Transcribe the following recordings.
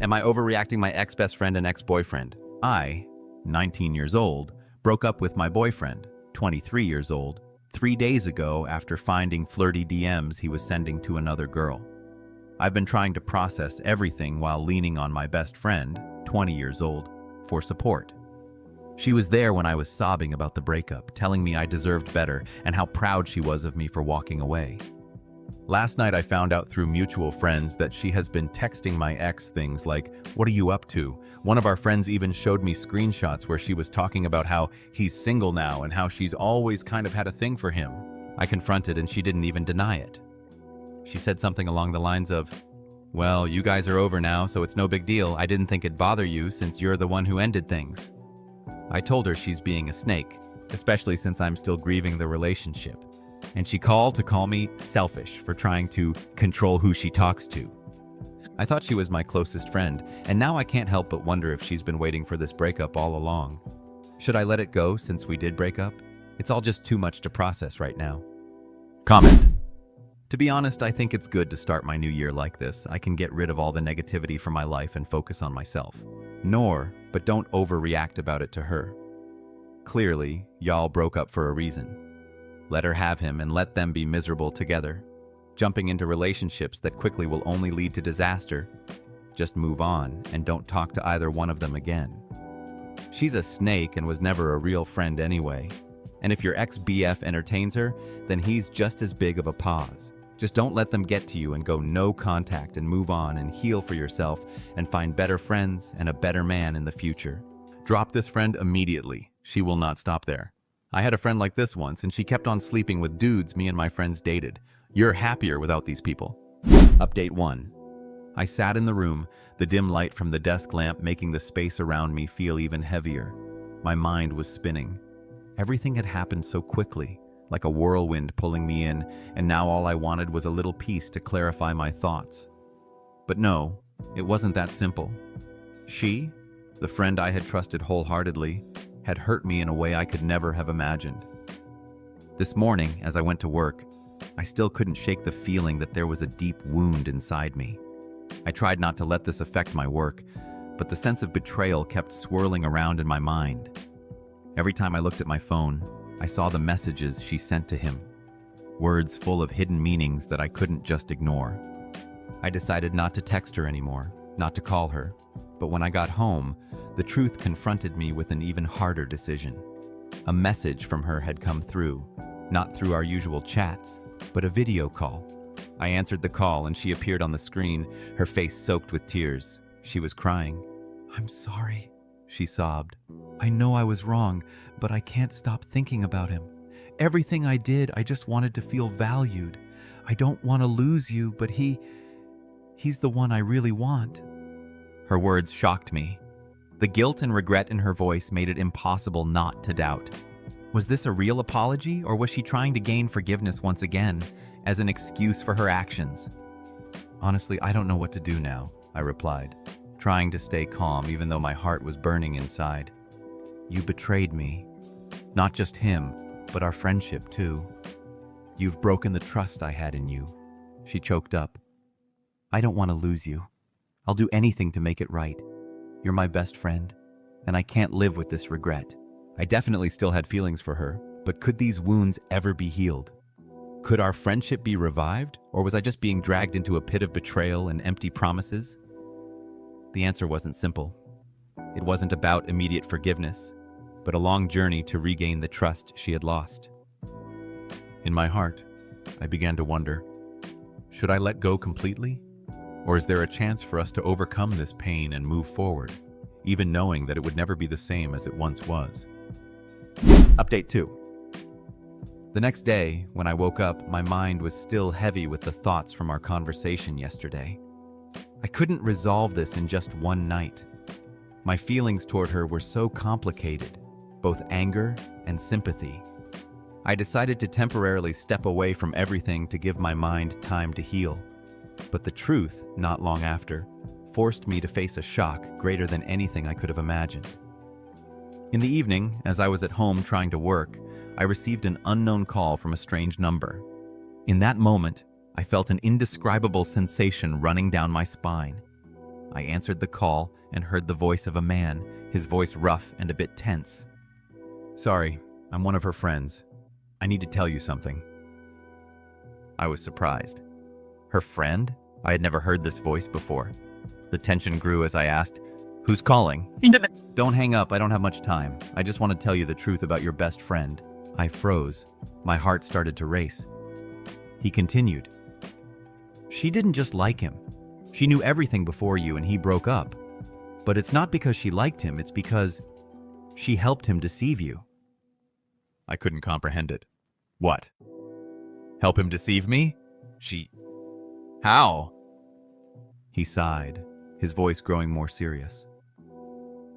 Am I overreacting? My ex-best friend and ex-boyfriend. I, 19 years old, broke up with my boyfriend, 23 years old, 3 days ago after finding flirty DMs he was sending to another girl. I've been trying to process everything while leaning on my best friend, 20 years old, for support. She was there when I was sobbing about the breakup, telling me I deserved better and how proud she was of me for walking away. Last night I found out through mutual friends that she has been texting my ex things like, "What are you up to?" One of our friends even showed me screenshots where she was talking about how he's single now and how she's always kind of had a thing for him. I confronted and she didn't even deny it. She said something along the lines of, "Well, you guys are over now, so it's no big deal. I didn't think it'd bother you since you're the one who ended things." I told her she's being a snake, especially since I'm still grieving the relationship. And she called to call me selfish for trying to control who she talks to. I thought she was my closest friend, and now I can't help but wonder if she's been waiting for this breakup all along. Should I let it go since we did break up? It's all just too much to process right now. Comment. To be honest, I think it's good to start my new year like this. I can get rid of all the negativity from my life and focus on myself. But don't overreact about it to her. Clearly, y'all broke up for a reason. Let her have him and let them be miserable together. Jumping into relationships that quickly will only lead to disaster. Just move on and don't talk to either one of them again. She's a snake and was never a real friend anyway. And if your ex-BF entertains her, then he's just as big of a pause. Just don't let them get to you and go no contact and move on and heal for yourself and find better friends and a better man in the future. Drop this friend immediately. She will not stop there. I had a friend like this once, and she kept on sleeping with dudes me and my friends dated. You're happier without these people. Update 1. I sat in the room, the dim light from the desk lamp making the space around me feel even heavier. My mind was spinning. Everything had happened so quickly, like a whirlwind pulling me in, and now all I wanted was a little peace to clarify my thoughts. But no, it wasn't that simple. She, the friend I had trusted wholeheartedly, had hurt me in a way I could never have imagined. This morning, as I went to work, I still couldn't shake the feeling that there was a deep wound inside me. I tried not to let this affect my work, but the sense of betrayal kept swirling around in my mind. Every time I looked at my phone, I saw the messages she sent to him, words full of hidden meanings that I couldn't just ignore. I decided not to text her anymore, not to call her, but when I got home, the truth confronted me with an even harder decision. A message from her had come through, not through our usual chats, but a video call. I answered the call and she appeared on the screen, her face soaked with tears. She was crying. "I'm sorry," she sobbed. "I know I was wrong, but I can't stop thinking about him. Everything I did, I just wanted to feel valued. I don't want to lose you, but he's the one I really want." Her words shocked me. The guilt and regret in her voice made it impossible not to doubt. Was this a real apology, or was she trying to gain forgiveness once again, as an excuse for her actions? "Honestly, I don't know what to do now," I replied, trying to stay calm even though my heart was burning inside. "You betrayed me. Not just him, but our friendship too. You've broken the trust I had in you." She choked up. "I don't want to lose you. I'll do anything to make it right. You're my best friend, and I can't live with this regret." I definitely still had feelings for her, but could these wounds ever be healed? Could our friendship be revived, or was I just being dragged into a pit of betrayal and empty promises? The answer wasn't simple. It wasn't about immediate forgiveness, but a long journey to regain the trust she had lost. In my heart, I began to wonder, should I let go completely? Or is there a chance for us to overcome this pain and move forward, even knowing that it would never be the same as it once was? Update 2. The next day, when I woke up, my mind was still heavy with the thoughts from our conversation yesterday. I couldn't resolve this in just one night. My feelings toward her were so complicated, both anger and sympathy. I decided to temporarily step away from everything to give my mind time to heal. But the truth, not long after, forced me to face a shock greater than anything I could have imagined. In the evening, as I was at home trying to work, I received an unknown call from a strange number. In that moment, I felt an indescribable sensation running down my spine. I answered the call and heard the voice of a man, his voice rough and a bit tense. "Sorry, I'm one of her friends. I need to tell you something." I was surprised. Her friend? I had never heard this voice before. The tension grew as I asked, "Who's calling?" "Don't hang up, I don't have much time. I just want to tell you the truth about your best friend." I froze. My heart started to race. He continued, "She didn't just like him. She knew everything before you and he broke up. But it's not because she liked him, it's because she helped him deceive you." I couldn't comprehend it. "What? Help him deceive me? How?" He sighed, his voice growing more serious.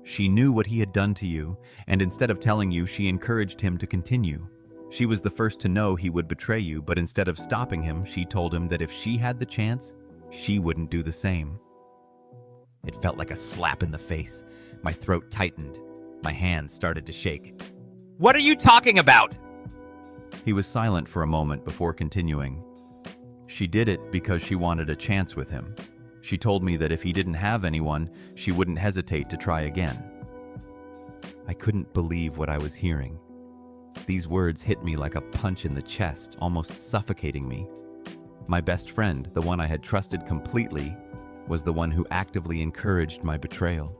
"She knew what he had done to you, and instead of telling you, she encouraged him to continue. She was the first to know he would betray you, but instead of stopping him, she told him that if she had the chance, she wouldn't do the same." It felt like a slap in the face. My throat tightened. My hands started to shake. "What are you talking about?" He was silent for a moment before continuing. "She did it because she wanted a chance with him. She told me that if he didn't have anyone, she wouldn't hesitate to try again." I couldn't believe what I was hearing. These words hit me like a punch in the chest, almost suffocating me. My best friend, the one I had trusted completely, was the one who actively encouraged my betrayal.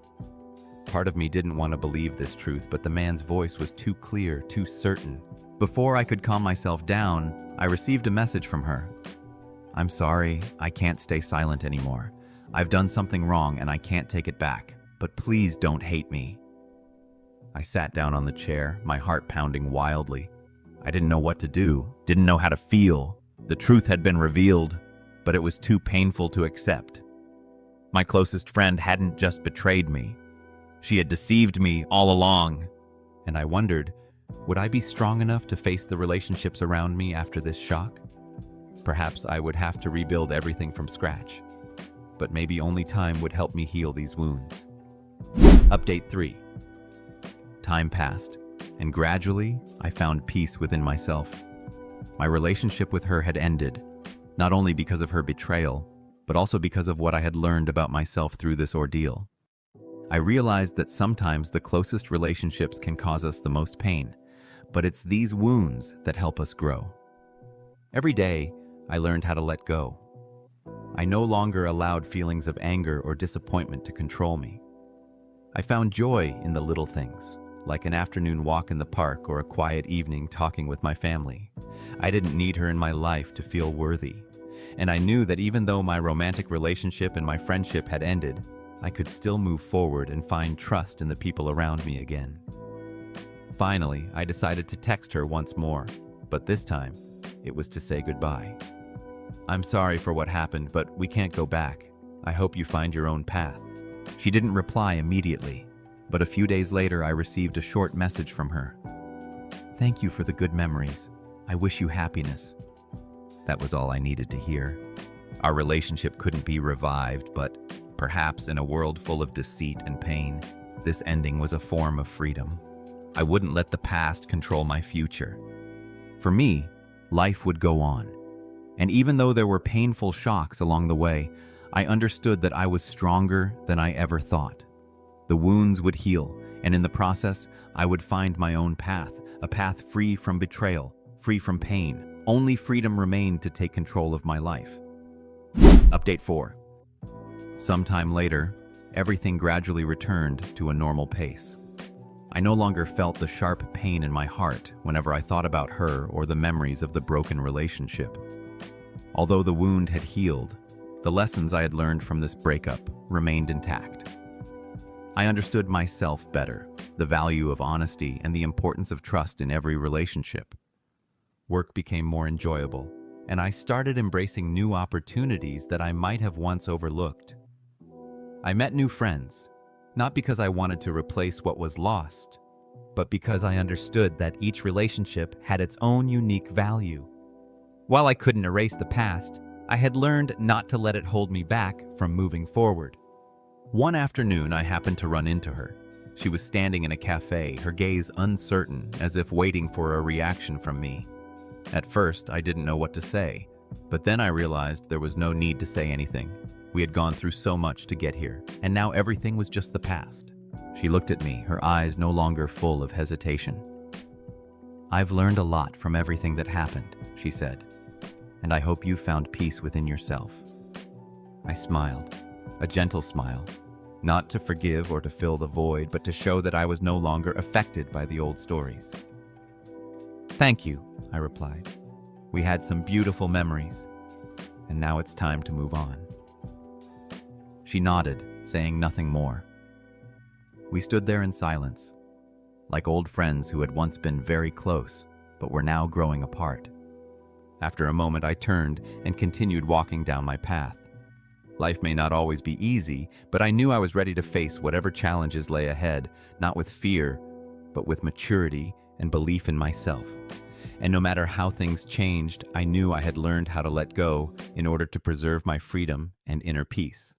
Part of me didn't want to believe this truth, but the man's voice was too clear, too certain. Before I could calm myself down, I received a message from her. "I'm sorry, I can't stay silent anymore. I've done something wrong and I can't take it back, but please don't hate me." I sat down on the chair, my heart pounding wildly. I didn't know what to do, didn't know how to feel. The truth had been revealed, but it was too painful to accept. My closest friend hadn't just betrayed me. She had deceived me all along, and I wondered, would I be strong enough to face the relationships around me after this shock? Perhaps I would have to rebuild everything from scratch, but maybe only time would help me heal these wounds. Update 3. Time passed, and gradually I found peace within myself. My relationship with her had ended, not only because of her betrayal, but also because of what I had learned about myself through this ordeal. I realized that sometimes the closest relationships can cause us the most pain, but it's these wounds that help us grow. Every day, I learned how to let go. I no longer allowed feelings of anger or disappointment to control me. I found joy in the little things, like an afternoon walk in the park or a quiet evening talking with my family. I didn't need her in my life to feel worthy, and I knew that even though my romantic relationship and my friendship had ended, I could still move forward and find trust in the people around me again. Finally, I decided to text her once more, but this time, it was to say goodbye. "I'm sorry for what happened, but we can't go back. I hope you find your own path." She didn't reply immediately, but a few days later I received a short message from her. "Thank you for the good memories. I wish you happiness." That was all I needed to hear. Our relationship couldn't be revived, but perhaps in a world full of deceit and pain, this ending was a form of freedom. I wouldn't let the past control my future. For me, life would go on. And even though there were painful shocks along the way, I understood that I was stronger than I ever thought. The wounds would heal, and in the process, I would find my own path, a path free from betrayal, free from pain. Only freedom remained to take control of my life. Update 4. Sometime later, everything gradually returned to a normal pace. I no longer felt the sharp pain in my heart whenever I thought about her or the memories of the broken relationship. Although the wound had healed, the lessons I had learned from this breakup remained intact. I understood myself better, the value of honesty and the importance of trust in every relationship. Work became more enjoyable, and I started embracing new opportunities that I might have once overlooked. I met new friends, not because I wanted to replace what was lost, but because I understood that each relationship had its own unique value. While I couldn't erase the past, I had learned not to let it hold me back from moving forward. One afternoon, I happened to run into her. She was standing in a cafe, her gaze uncertain, as if waiting for a reaction from me. At first, I didn't know what to say, but then I realized there was no need to say anything. We had gone through so much to get here, and now everything was just the past. She looked at me, her eyes no longer full of hesitation. "I've learned a lot from everything that happened," she said, "and I hope you found peace within yourself." I smiled, a gentle smile, not to forgive or to fill the void, but to show that I was no longer affected by the old stories. "Thank you," I replied. "We had some beautiful memories, and now it's time to move on." She nodded, saying nothing more. We stood there in silence, like old friends who had once been very close, but were now growing apart. After a moment, I turned and continued walking down my path. Life may not always be easy, but I knew I was ready to face whatever challenges lay ahead, not with fear, but with maturity and belief in myself. And no matter how things changed, I knew I had learned how to let go in order to preserve my freedom and inner peace.